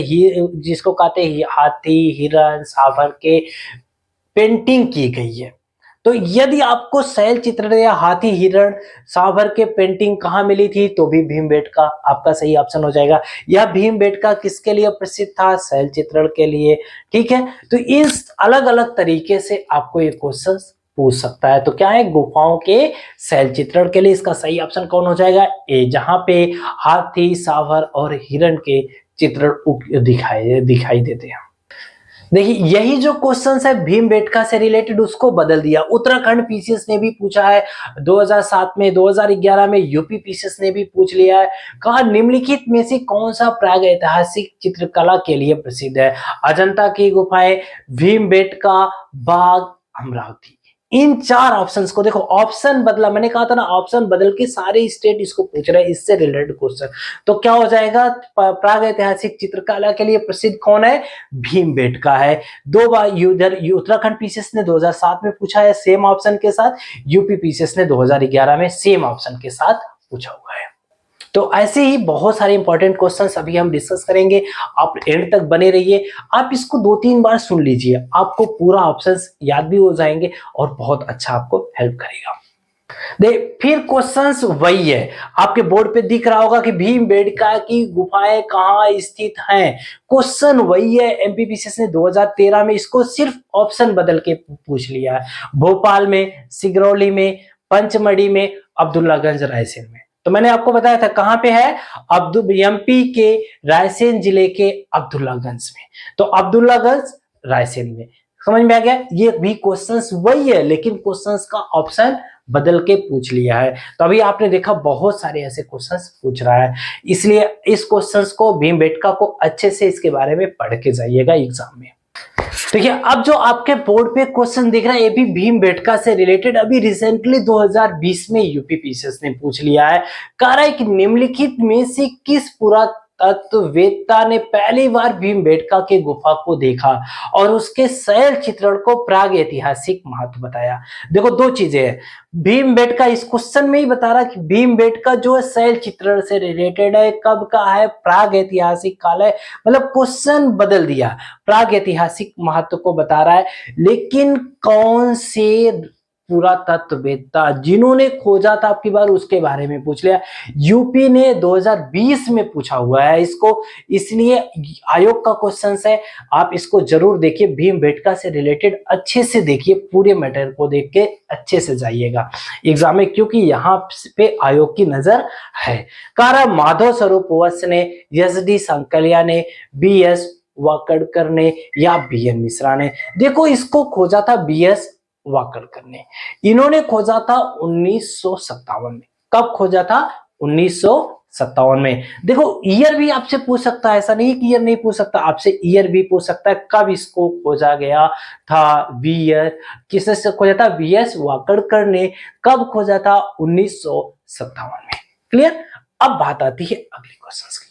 जिसको कहते हैं हाथी, हिरण, सांभर के पेंटिंग की गई है। तो यदि आपको शैल चित्रण या हाथी, हिरण, सांभर के पेंटिंग कहाँ मिली थी, तो भी भीमबेटका आपका सही ऑप्शन हो जाएगा। यह भीमबेटका किसके लिए प्रसिद्ध था? शैल चित्रण के लिए। ठीक है, तो इस अलग अलग तरीके से आपको ये क्वेश्चन पूछ सकता है। तो क्या है, गुफाओं के शैल चित्रण के लिए इसका सही ऑप्शन कौन हो जाएगा, ए, जहां पे हाथी, सांभर और हिरण के चित्रण दिखाई देते हैं। देखिए यही जो क्वेश्चन है भीमबेटका से रिलेटेड उसको बदल दिया। उत्तराखंड पीसीएस ने भी पूछा है 2007 में, 2011 में यूपी पीसीएस ने भी पूछ लिया है। कहा निम्नलिखित में से कौन सा प्राग ऐतिहासिक चित्रकला के लिए प्रसिद्ध है, अजंता की गुफाएं, भीमबेटका, बाघ, अमरावती। इन चार ऑप्शंस को देखो, ऑप्शन बदला, मैंने कहा था ना ऑप्शन बदल के सारे स्टेट इसको पूछ रहे हैं, इससे रिलेटेड क्वेश्चन। तो क्या हो जाएगा, प्राग ऐतिहासिक चित्रकला के लिए प्रसिद्ध कौन है, भीमबेटका है। दो बार उधर उत्तराखंड पीसीएस ने 2007 में पूछा है सेम ऑप्शन के साथ, यूपी पीसीएस ने 2011 में सेम ऑप्शन के साथ पूछा हुआ है। तो ऐसे ही बहुत सारे इंपॉर्टेंट क्वेश्चंस अभी हम डिस्कस करेंगे, आप एंड तक बने रहिए। आप इसको 2-3 बार सुन लीजिए, आपको पूरा ऑप्शंस याद भी हो जाएंगे और बहुत अच्छा आपको हेल्प करेगा। फिर क्वेश्चंस वही है, आपके बोर्ड पे दिख रहा होगा कि भीमबेटका की गुफाएं कहाँ स्थित हैं। क्वेश्चन वही है, एमपीपीसीएस ने 2013 में इसको सिर्फ ऑप्शन बदल के पूछ लिया है। भोपाल में, सिगरौली में, पंचमढ़ी में, अब्दुल्लागंज, रायसेन में। तो मैंने आपको बताया था कहां पे है, एमपी के रायसेन जिले के अब्दुल्लागंज में। तो अब्दुल्लागंज रायसेन में, समझ में आ गया। ये भी क्वेश्चंस वही है लेकिन क्वेश्चंस का ऑप्शन बदल के पूछ लिया है। तो अभी आपने देखा बहुत सारे ऐसे क्वेश्चंस पूछ रहा है, इसलिए इस क्वेश्चंस को भीमबेटका को अच्छे से इसके बारे में पढ़ के जाइएगा एग्जाम में। देखिए अब जो आपके बोर्ड पे क्वेश्चन दिख रहा है ये भी भीमबेटका से रिलेटेड अभी रिसेंटली 2020 में यूपी पीसीएस ने पूछ लिया है। कह रहा है कि निम्नलिखित में से किस पुरातत्ववेत्ता ने पहली बार भीमबेटका के गुफा को देखा और उसके शैल चित्रण को प्राग ऐतिहासिक महत्व बताया। देखो दो चीजें हैं, भीमबेटका इस क्वेश्चन में ही बता रहा कि भीमबेटका जो है शैल चित्रण से रिलेटेड है, कब का है, प्राग ऐतिहासिक काल है। मतलब क्वेश्चन बदल दिया, प्राग ऐतिहासिक महत्व को बता रहा है, लेकिन कौन से पुरातत्ववेत्ता जिन्होंने खोजा था आपकी बार उसके बारे में पूछ लिया। यूपी ने 2020 में पूछा हुआ है इसको, इसलिए आयोग का क्वेश्चन है, आप इसको जरूर देखिए, भीमबेटका से रिलेटेड अच्छे से देखिए, पूरे मैटर को देख के अच्छे से जाइएगा एग्जाम में, क्योंकि यहाँ पे आयोग की नजर है। कारा माधव स्वरूप वत्स ने, एस डी संकलिया ने, बी एस वाकड़कर ने या बी एन मिश्रा ने। देखो इसको खोजा था बी एस वाकड़कर ने, इन्होंने खोजा था 1957 में। कब खोजा था, 1957 में। देखो ईयर भी आपसे पूछ सकता है, ऐसा नहीं कि ईयर नहीं पूछ सकता, आपसे ईयर भी पूछ सकता है कब इसको खोजा गया था। ईयर किसने खोजा था, बी एस वाकड़कर ने। कब खोजा था, 1957 में। क्लियर। अब बात आती है अगले क्वेश्चन की।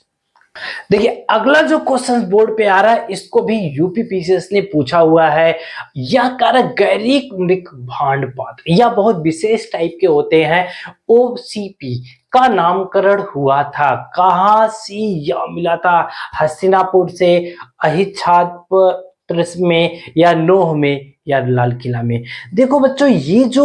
देखिए अगला जो क्वेश्चन बोर्ड पे आ रहा है इसको भी यूपी पीसीएस ने पूछा हुआ है। यह कारक गैरिक मृग भांडपात या बहुत विशेष टाइप के होते हैं, ओसीपी का नामकरण हुआ था, कहां से यह मिला था, हस्तिनापुर से, अहिच्छादपुर में या नोह में या लाल किला में। देखो बच्चों ये जो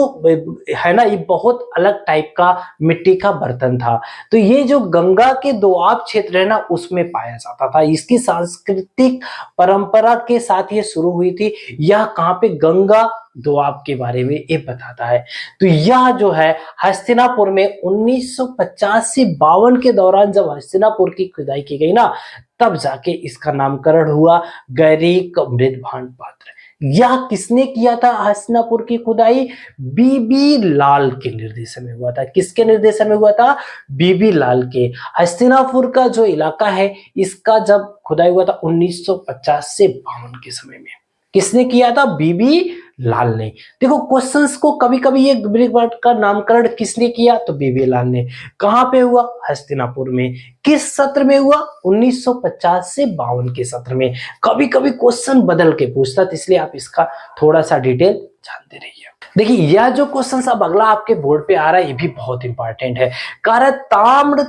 है ना ये बहुत अलग टाइप का मिट्टी का बर्तन था। तो ये जो गंगा के दोआब क्षेत्र है ना उसमें पाया जाता था। इसकी सांस्कृतिक परंपरा के साथ ये शुरू हुई थी। यह कहाँ पे, गंगा दोआब के बारे में ये बताता है। तो यह जो है हस्तिनापुर में 1950 से 52 के दौरान जब हस्तिनापुर की खुदाई की गई ना तब जाके इसका नामकरण हुआ गैरिक मृग भांडपात्र। यह किसने किया था हस्तिनापुर की खुदाई, बीबी लाल के निर्देशन में हुआ था। किसके निर्देशन में हुआ था, बीबी लाल के। हस्तिनापुर का जो इलाका है इसका जब खुदाई हुआ था 1950 से 52 के समय में। किसने किया था, बीबी लाल ने। देखो क्वेश्चंस को कभी कभी ये मृग का नामकरण किसने किया, तो बीबी लाल ने। कहां पे हुआ, हस्तिनापुर में। किस सत्र में हुआ, 1950 से 52 के सत्र में। कभी कभी क्वेश्चन बदल के पूछता, इसलिए आप इसका थोड़ा सा डिटेल जानते रहिए। देखिए यह जो क्वेश्चन अब अगला आपके बोर्ड पे आ रहा है ये भी बहुत इंपॉर्टेंट है। कारण ताम्र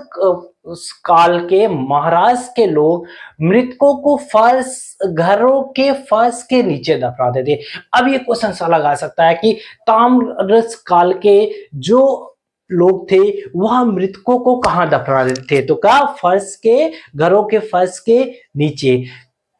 काल के महाराष्ट्र के लोग मृतकों को घरों के फर्श के नीचे दफनाते थे। अब ये क्वेश्चन अलग आ सकता है कि ताम्र काल के जो लोग थे वह मृतकों को कहां दफनाते थे, तो क्या फर्श के, घरों के फर्श के नीचे।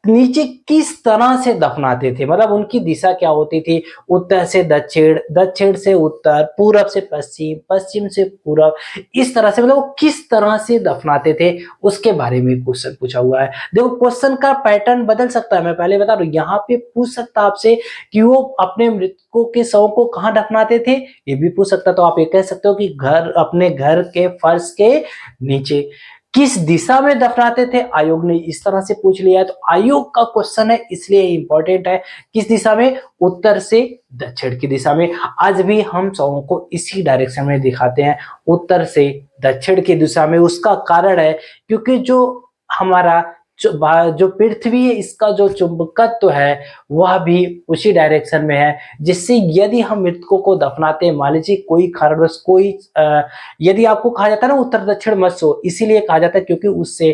नीचे किस तरह से दफनाते थे, मतलब उनकी दिशा क्या होती थी, उत्तर से दक्षिण, दक्षिण से उत्तर, पूरब से पश्चिम, पश्चिम से पूरब, इस तरह से मतलब वो किस तरह से दफनाते थे उसके बारे में क्वेश्चन पूछा हुआ है। देखो क्वेश्चन का पैटर्न बदल सकता है, मैं पहले बता रहा हूँ, यहाँ पे पूछ सकता आपसे कि वो अपने मृतकों के शव को कहाँ दफनाते थे, ये भी पूछ सकता। तो आप ये कह सकते हो कि घर, अपने घर के फर्श के नीचे। किस दिशा में दफनाते थे, आयोग ने इस तरह से पूछ लिया है, तो आयोग का क्वेश्चन है इसलिए इंपॉर्टेंट है। किस दिशा में, उत्तर से दक्षिण की दिशा में। आज भी हम सबों को इसी डायरेक्शन में दिखाते हैं, उत्तर से दक्षिण की दिशा में। उसका कारण है क्योंकि जो हमारा जो पृथ्वी है, इसका जो चुंबकत्व है वह भी उसी डायरेक्शन में है, जिससे यदि हम मृतकों को दफनाते हैं, मान लीजिए कोई कारणवश कोई यदि आपको कहा जाता है ना उत्तर दक्षिण मत सो, इसीलिए कहा जाता है क्योंकि उससे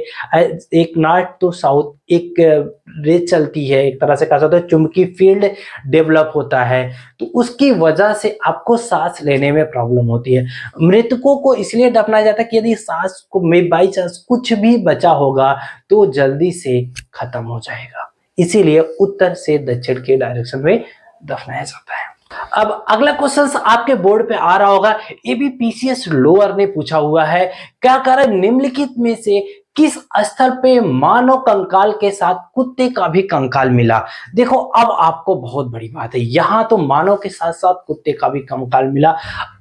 एक नॉर्थ टू साउथ एक रेस चलती है, एक तरह से कहा जाता है चुंबकीय फील्ड डेवलप होता है, तो उसकी वजह से आपको सांस लेने में प्रॉब्लम होती है। मृतकों को इसलिए दफनाया जाता है कि यदि सांस को में बाई चांस कुछ भी बचा होगा तो जल्दी से खत्म हो जाएगा, इसीलिए उत्तर से दक्षिण के डायरेक्शन में दफनाया जाता है। अब अगला क्वेश्चन आपके बोर्ड पे आ रहा होगा, ये भी पीसीएस लोअर ने पूछा हुआ है। क्या कारण निम्नलिखित में से किस स्थल पे मानव कंकाल के साथ कुत्ते का भी कंकाल मिला। देखो अब आपको बहुत बड़ी बात है, यहां तो मानव के साथ साथ कुत्ते का भी कंकाल मिला।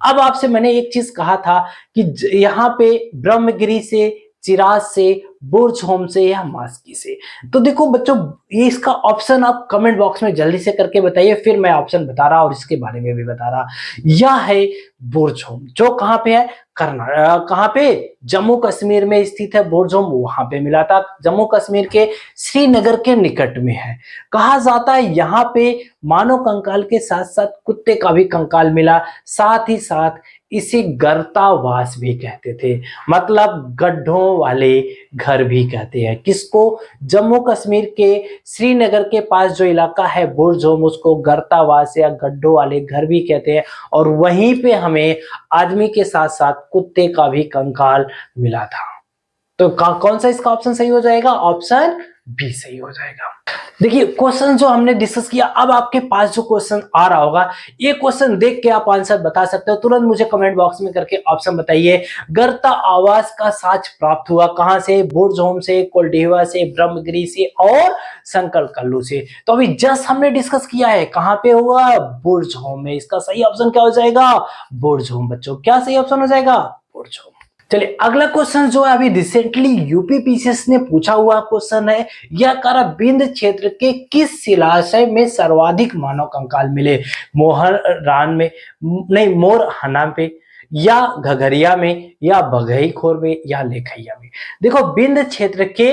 अब आपसे मैंने एक चीज कहा था कि यहाँ पे ब्रह्मगिरी से, चिराज से, बुर्ज होम से या मास्की से। तो देखो बच्चों, ये इसका ऑप्शन आप कमेंट बॉक्स में जल्दी से करके बताइए, फिर मैं ऑप्शन बता रहा और इसके बारे में भी बता रहा। यह है बुर्ज होम, जो कहां पे है, कर्नाटक, कहां पे, जम्मू कश्मीर में स्थित है बुर्ज होम, वहां पे मिला था, जम्मू कश्मीर के श्रीनगर के निकट में है। कहा जाता है यहाँ पे मानव कंकाल के साथ साथ कुत्ते का भी कंकाल मिला, साथ ही साथ इसे गर्तावास भी कहते थे, मतलब गड्ढों वाले घर भी कहते हैं। किसको, जम्मू कश्मीर के श्रीनगर के पास जो इलाका है बुर्ज होम, उसको गर्तावास या गड्ढों वाले घर भी कहते हैं, और वहीं पे हमें आदमी के साथ साथ कुत्ते का भी कंकाल मिला था। तो कौन सा इसका ऑप्शन सही हो जाएगा, ऑप्शन बी सही हो जाएगा। देखिए क्वेश्चन जो हमने डिस्कस किया, अब आपके पास जो क्वेश्चन आ रहा होगा, ये क्वेश्चन देख के आप आंसर बता सकते हो, तुरंत मुझे कमेंट बॉक्स में करके ऑप्शन बताइए। गर्ता आवास का साक्ष्य प्राप्त हुआ कहां से, बुर्ज होम से, कोल्डिवा से, ब्रह्मगिरी से और संकलकल्लू से। तो अभी जस्ट हमने डिस्कस किया है, कहां पे हुआ, बुर्ज होम में। इसका सही ऑप्शन क्या हो जाएगा, बुर्ज होम। बच्चों क्या सही ऑप्शन हो जाएगा, बुर्ज होम। चलिए अगला क्वेश्चन जो है अभी रिसेंटली यूपी पीसीएस ने पूछा हुआ क्वेश्चन है, यह काराबिंद क्षेत्र के किस शिलाशय में सर्वाधिक मानव कंकाल मिले, मोहरान में, नहीं मोरहना पे, या घघरिया में, या बघईखोर में, या लेखैया में। देखो बिंद क्षेत्र के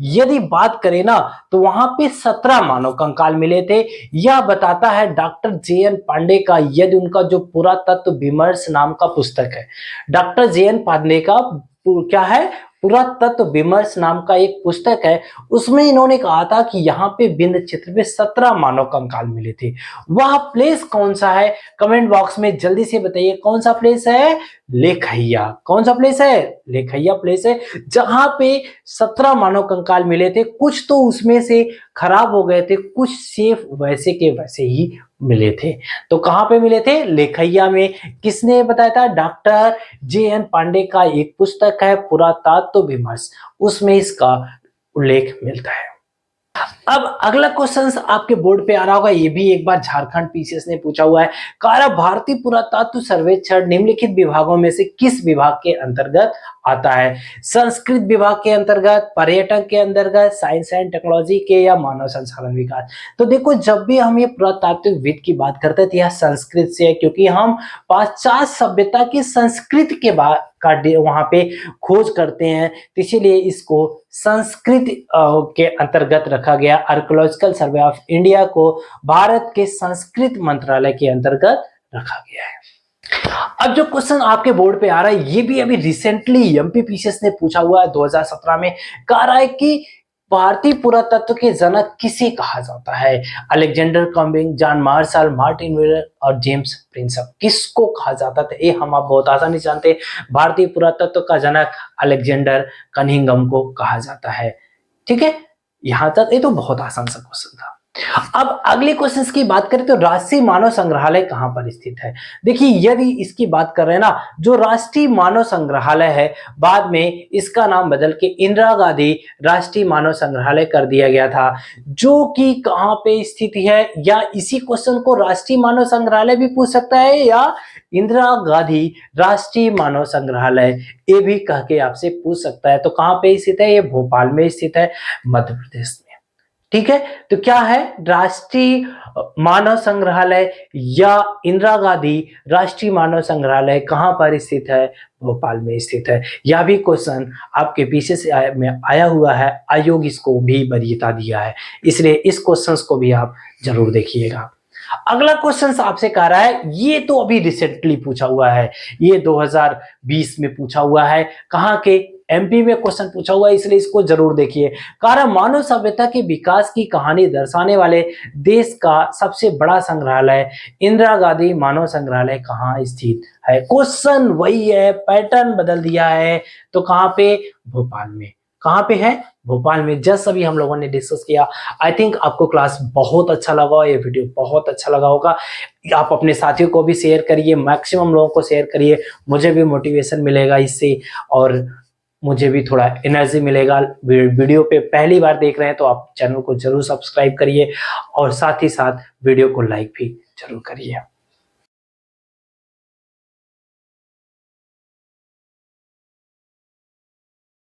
यदि बात करें ना तो वहां पे 17 मानव कंकाल मिले थे। यह बताता है डॉक्टर जे.एन. पांडे का, यदि उनका जो पुरातत्व विमर्श नाम का पुस्तक है, डॉक्टर जे.एन. पांडे का क्या है, पुरातत्व विमर्श नाम का एक पुस्तक है, उसमें इन्होंने कहा था कि यहाँ पे बिंद क्षेत्र में 17 मानव कंकाल मिले थे। वह प्लेस कौन सा है, कमेंट बॉक्स में जल्दी से बताइए, कौन सा प्लेस है, लेखैया। कौन सा प्लेस है, लेखैया प्लेस है, जहां पे 17 मानव कंकाल मिले थे। कुछ तो उसमें से खराब हो गए थे, कुछ सेफ वैसे के वैसे ही मिले थे। तो कहां पे मिले थे, लेखैया में। किसने बताया था, डॉक्टर जे.एन. पांडे का एक पुस्तक है पुरातत्व विमर्श, उसमें इसका उल्लेख मिलता है। अब अगला क्वेश्चन आपके बोर्ड पे आ रहा होगा, ये भी एक बार झारखंड पीसीएस ने पूछा हुआ है। कारा भारतीय पुरातत्व सर्वेक्षण निम्नलिखित विभागों में से किस विभाग के अंतर्गत आता है, संस्कृत विभाग के अंतर्गत, पर्यटन के अंतर्गत, साइंस एंड टेक्नोलॉजी के, या मानव संसाधन विकास। तो देखो जब भी हम ये पुरातात्विक विद की बात करते हैं तो यह संस्कृत से है, क्योंकि हम पाश्चात्य सभ्यता की संस्कृत के बाद का वहां पे खोज करते हैं, तो इसीलिए इसको संस्कृत के अंतर्गत रखा गया। आर्कियोलॉजिकल सर्वे ऑफ इंडिया को भारत के संस्कृत मंत्रालय के अंतर्गत रखा गया है। अब जो क्वेश्चन आपके बोर्ड पे आ रहा है, ये भी अभी रिसेंटली एमपीपीसीएस ने पूछा हुआ है 2017 में। कह रहा है कि भारतीय पुरातत्व के जनक किसे कहा जाता है, Alexander coming, John Marshall, Martin wheeler और जेम्स प्रिंसअप, किसको कहा जाता था, ये हम आप बहुत आसानी से जानते हैं। भारतीय पुरातत्व का जनक अलेक्जेंडर कनिंघम को कहा जाता है। ठीक है, यहां तक ये तो बहुत आसान सा क्वेश्चन था। अब अगले क्वेश्चन की बात करें तो राष्ट्रीय मानव संग्रहालय कहां पर स्थित है। देखिए यदि इसकी बात कर रहे हैं ना, जो राष्ट्रीय मानव संग्रहालय है बाद में इसका नाम बदल के इंदिरा गांधी राष्ट्रीय मानव संग्रहालय कर दिया गया था, जो कि कहां पे स्थित है, या इसी क्वेश्चन को राष्ट्रीय मानव संग्रहालय भी पूछ सकता है या इंदिरा गांधी राष्ट्रीय मानव संग्रहालय ये भी कह के आपसे पूछ सकता है। तो कहां पे स्थित है, ये भोपाल में स्थित है, मध्य प्रदेश में। ठीक है, तो क्या है राष्ट्रीय मानव संग्रहालय या इंदिरा गांधी राष्ट्रीय मानव संग्रहालय कहां पर स्थित है, भोपाल में स्थित है। यह भी क्वेश्चन आपके पीछे से आया हुआ है, आयोग इसको भी वरीयता दिया है, इसलिए इस क्वेश्चन को भी आप जरूर देखिएगा। अगला क्वेश्चन आपसे कह रहा है, ये तो अभी रिसेंटली पूछा हुआ है, ये 2020 में पूछा हुआ है, कहां के, एमपी में क्वेश्चन पूछा हुआ है, इसलिए इसको जरूर देखिए। कारण मानव सभ्यता के विकास की कहानी दर्शाने वाले देश का सबसे बड़ा संग्रहालय इंदिरा गांधी मानव संग्रहालय कहाँ स्थित है। क्वेश्चन वही है, पैटर्न बदल दिया है, तो कहां पे, भोपाल में। कहां पे है, भोपाल में। जस्ट अभी हम लोगों ने डिस्कस किया। आई थिंक आपको क्लास बहुत अच्छा लगा, ये वीडियो बहुत अच्छा लगा होगा। आप अपने साथियों को भी शेयर करिए, मैक्सिमम लोगों को शेयर करिए, मुझे भी मोटिवेशन मिलेगा इससे और मुझे भी थोड़ा एनर्जी मिलेगा। वीडियो पे पहली बार देख रहे हैं तो आप चैनल को जरूर सब्सक्राइब करिए और साथ ही साथ वीडियो को लाइक भी जरूर करिए।